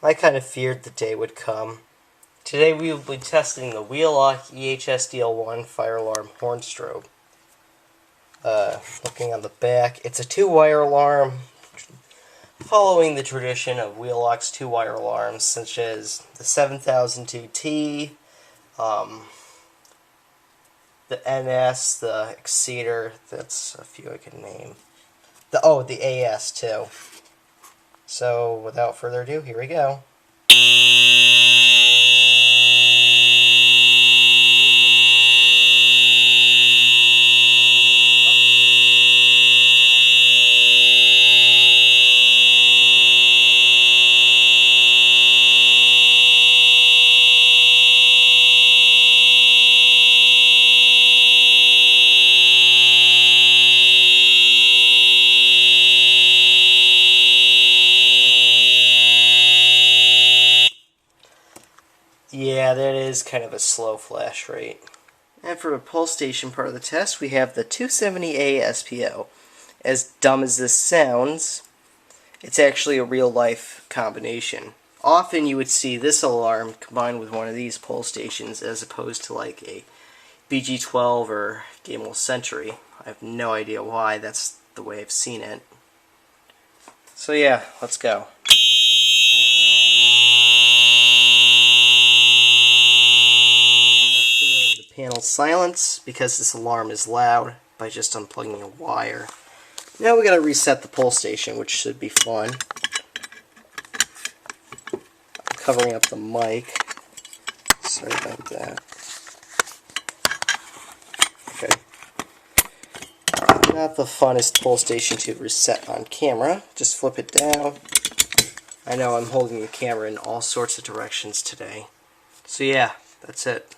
I kind of feared the day would come. Today we will be testing the Wheelock EHS-DL1 fire alarm horn strobe. Looking on the back, it's a 2-wire alarm, following the tradition of Wheelock's 2-wire alarms, such as the 7002T, the NS, the Exceeder. That's a few I can name. The AS too. So, without further ado, here we go. Yeah, that is kind of a slow flash rate. And for the pulse station part of the test, we have the 270A SPO. As dumb as this sounds, it's actually a real-life combination. Often you would see this alarm combined with one of these pulse stations as opposed to like a BG12 or Gamble Century. I have no idea why, that's the way I've seen it. So yeah, let's go. Panel silence because this alarm is loud by just unplugging a wire. Now we gotta reset the pulse station, which should be fun. I'm covering up the mic. Sorry about that. Okay. Not the funnest pulse station to reset on camera. Just flip it down. I know I'm holding the camera in all sorts of directions today. So yeah, that's it.